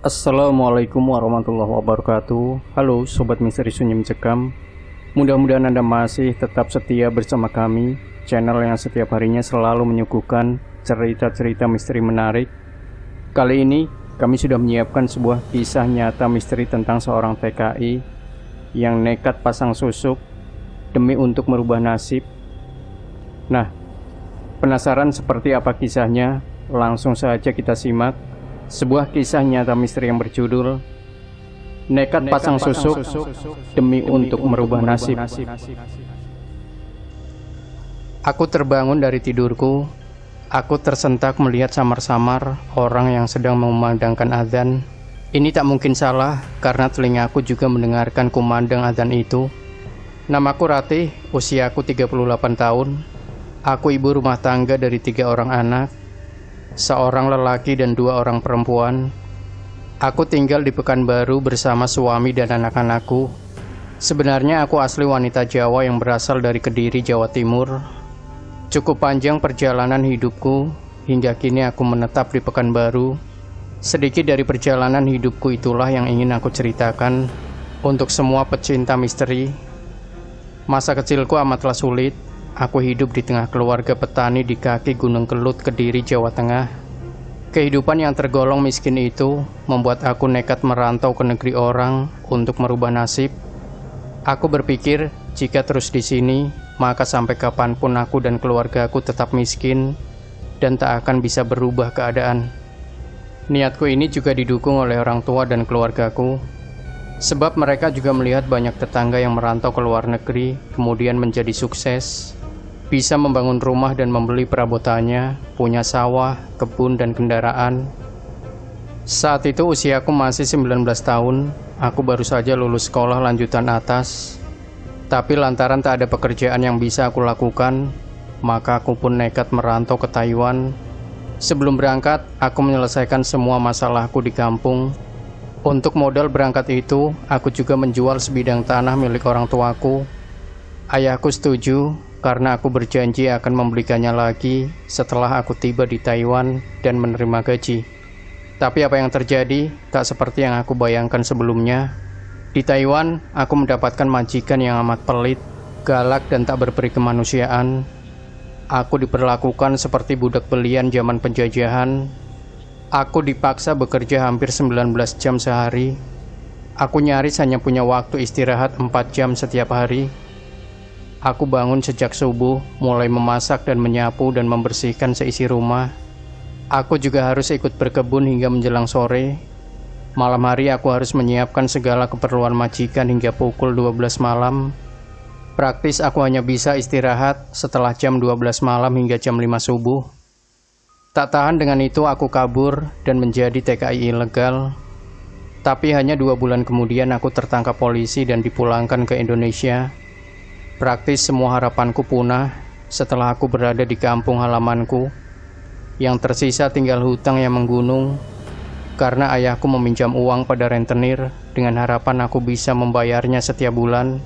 Assalamualaikum warahmatullahi wabarakatuh. Halo Sobat Misteri Sunyi Mencekam. Mudah-mudahan Anda masih tetap setia bersama kami, channel yang setiap harinya selalu menyuguhkan cerita-cerita misteri menarik. Kali ini kami sudah menyiapkan sebuah kisah nyata misteri tentang seorang TKI yang nekat pasang susuk demi untuk merubah nasib. Nah, penasaran seperti apa kisahnya? Langsung saja kita simak sebuah kisah nyata misteri yang berjudul Nekat Pasang Susuk Demi Untuk Merubah Nasib. Aku terbangun dari tidurku. Aku tersentak melihat samar-samar orang yang sedang memandangkan azan. Ini tak mungkin salah karena telingaku juga mendengarkan kumandang azan itu. Namaku Ratih, usiaku 38 tahun. Aku ibu rumah tangga dari 3 orang anak, seorang lelaki dan 2 orang perempuan. Aku tinggal di Pekanbaru bersama suami dan anak-anakku. Sebenarnya aku asli wanita Jawa yang berasal dari Kediri, Jawa Timur. Cukup panjang perjalanan hidupku, hingga kini aku menetap di Pekanbaru. Sedikit dari perjalanan hidupku itulah yang ingin aku ceritakan untuk semua pecinta misteri. Masa kecilku amatlah sulit. Aku hidup di tengah keluarga petani di kaki Gunung Kelut, Kediri, Jawa Tengah. Kehidupan yang tergolong miskin itu membuat aku nekat merantau ke negeri orang untuk merubah nasib. Aku berpikir, jika terus di sini, maka sampai kapanpun aku dan keluargaku tetap miskin dan tak akan bisa berubah keadaan. Niatku ini juga didukung oleh orang tua dan keluargaku, sebab mereka juga melihat banyak tetangga yang merantau ke luar negeri kemudian menjadi sukses, bisa membangun rumah dan membeli perabotannya, punya sawah, kebun, dan kendaraan. Saat itu usiaku masih 19 tahun, aku baru saja lulus sekolah lanjutan atas. Tapi lantaran tak ada pekerjaan yang bisa aku lakukan, maka aku pun nekat merantau ke Taiwan. Sebelum berangkat, aku menyelesaikan semua masalahku di kampung. Untuk modal berangkat itu, aku juga menjual sebidang tanah milik orang tuaku. Ayahku setuju, karena aku berjanji akan membelikannya lagi setelah aku tiba di Taiwan dan menerima gaji. Tapi apa yang terjadi tak seperti yang aku bayangkan sebelumnya. Di Taiwan, aku mendapatkan majikan yang amat pelit, galak, dan tak berperi kemanusiaan. Aku diperlakukan seperti budak belian zaman penjajahan. Aku dipaksa bekerja hampir 19 jam sehari. Aku nyaris hanya punya waktu istirahat 4 jam setiap hari. Aku bangun sejak subuh, mulai memasak dan menyapu dan membersihkan seisi rumah. Aku juga harus ikut berkebun hingga menjelang sore. Malam hari aku harus menyiapkan segala keperluan majikan hingga pukul 12 malam. Praktis aku hanya bisa istirahat setelah jam 12 malam hingga jam 5 subuh. Tak tahan dengan itu aku kabur dan menjadi TKI ilegal. Tapi hanya 2 bulan kemudian aku tertangkap polisi dan dipulangkan ke Indonesia. Praktis semua harapanku punah setelah aku berada di kampung halamanku. Yang tersisa tinggal hutang yang menggunung, karena ayahku meminjam uang pada rentenir dengan harapan aku bisa membayarnya setiap bulan.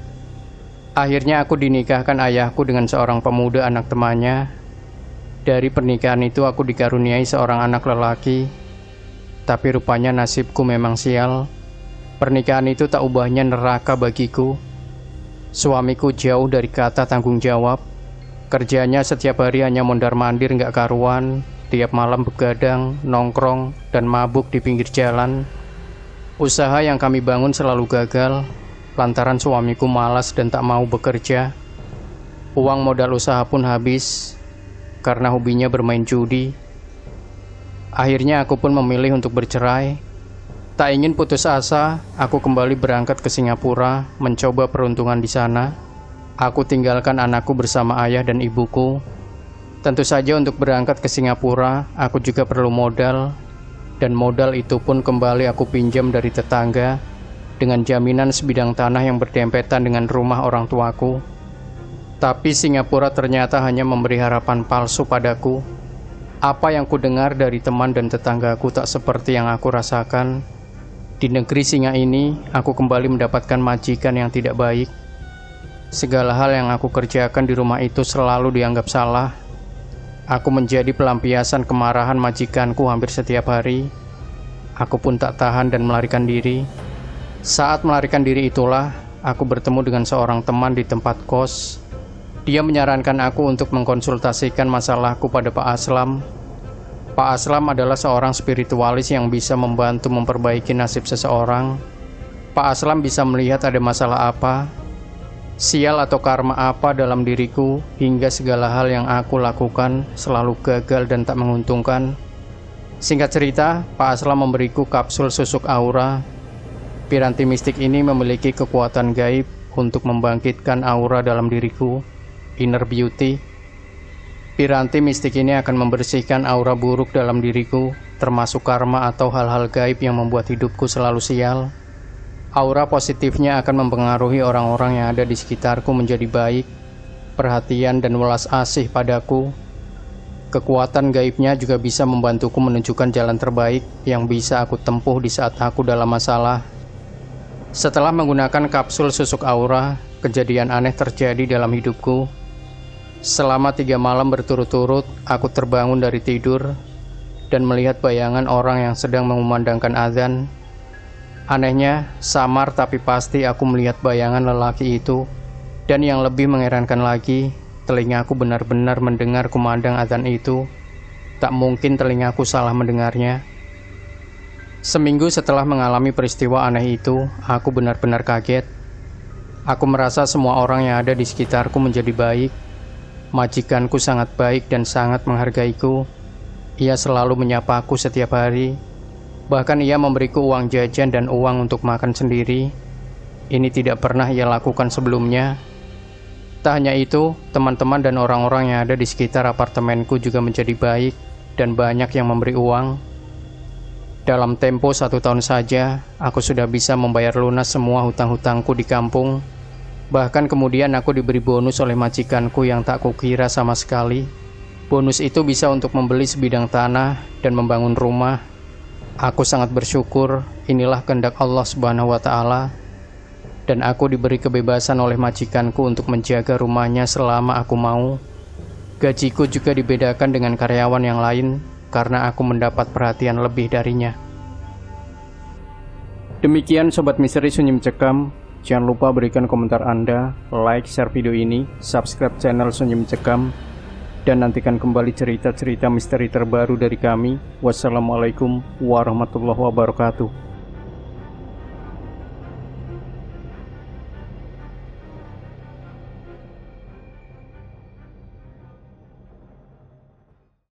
Akhirnya aku dinikahkan ayahku dengan seorang pemuda anak temannya. Dari pernikahan itu aku dikaruniai seorang anak lelaki. Tapi rupanya nasibku memang sial. Pernikahan itu tak ubahnya neraka bagiku. Suamiku jauh dari kata tanggung jawab. Kerjanya setiap hari hanya mondar-mandir nggak karuan. Tiap malam begadang, nongkrong, dan mabuk di pinggir jalan. Usaha yang kami bangun selalu gagal, lantaran suamiku malas dan tak mau bekerja. Uang modal usaha pun habis, karena hobinya bermain judi. Akhirnya aku pun memilih untuk bercerai. Tak ingin putus asa, aku kembali berangkat ke Singapura, mencoba peruntungan di sana. Aku tinggalkan anakku bersama ayah dan ibuku. Tentu saja untuk berangkat ke Singapura, aku juga perlu modal. Dan modal itu pun kembali aku pinjam dari tetangga, dengan jaminan sebidang tanah yang berdempetan dengan rumah orang tuaku. Tapi Singapura ternyata hanya memberi harapan palsu padaku. Apa yang kudengar dari teman dan tetanggaku tak seperti yang aku rasakan. Di negeri singa ini, aku kembali mendapatkan majikan yang tidak baik. Segala hal yang aku kerjakan di rumah itu selalu dianggap salah. Aku menjadi pelampiasan kemarahan majikanku hampir setiap hari. Aku pun tak tahan dan melarikan diri. Saat melarikan diri itulah aku bertemu dengan seorang teman di tempat kos. Dia menyarankan aku untuk mengkonsultasikan masalahku pada Pak Aslam. Pak Aslam adalah seorang spiritualis yang bisa membantu memperbaiki nasib seseorang. Pak Aslam bisa melihat ada masalah apa, sial atau karma apa dalam diriku, hingga segala hal yang aku lakukan selalu gagal dan tak menguntungkan. Singkat cerita, Pak Aslam memberiku kapsul susuk aura. Piranti mistik ini memiliki kekuatan gaib untuk membangkitkan aura dalam diriku, inner beauty. Piranti mistik ini akan membersihkan aura buruk dalam diriku, termasuk karma atau hal-hal gaib yang membuat hidupku selalu sial. Aura positifnya akan mempengaruhi orang-orang yang ada di sekitarku menjadi baik, perhatian dan welas asih padaku. Kekuatan gaibnya juga bisa membantuku menunjukkan jalan terbaik yang bisa aku tempuh di saat aku dalam masalah. Setelah menggunakan kapsul susuk aura, kejadian aneh terjadi dalam hidupku. Selama 3 malam berturut-turut, aku terbangun dari tidur dan melihat bayangan orang yang sedang mengumandangkan azan. Anehnya, samar tapi pasti aku melihat bayangan lelaki itu. Dan yang lebih mengherankan lagi, telingaku benar-benar mendengar kumandang azan itu. Tak mungkin telingaku salah mendengarnya. Seminggu setelah mengalami peristiwa aneh itu, aku benar-benar kaget. Aku merasa semua orang yang ada di sekitarku menjadi baik. Majikanku sangat baik dan sangat menghargaiku. Ia selalu menyapaku setiap hari. Bahkan ia memberiku uang jajan dan uang untuk makan sendiri. Ini tidak pernah ia lakukan sebelumnya. Tak hanya itu, teman-teman dan orang-orang yang ada di sekitar apartemenku juga menjadi baik dan banyak yang memberi uang. Dalam tempo 1 tahun saja, aku sudah bisa membayar lunas semua hutang-hutangku di kampung. Bahkan kemudian aku diberi bonus oleh majikanku yang tak kukira sama sekali. Bonus itu bisa untuk membeli sebidang tanah dan membangun rumah. Aku sangat bersyukur, inilah kehendak Allah Subhanahu wa Ta'ala. Dan aku diberi kebebasan oleh majikanku untuk menjaga rumahnya selama aku mau. Gajiku juga dibedakan dengan karyawan yang lain karena aku mendapat perhatian lebih darinya. Demikian Sobat Misteri Sunyi Mencekam. Jangan lupa berikan komentar Anda, like, share video ini, subscribe channel Sunyi Mencekam, dan nantikan kembali cerita-cerita misteri terbaru dari kami. Wassalamualaikum warahmatullahi wabarakatuh.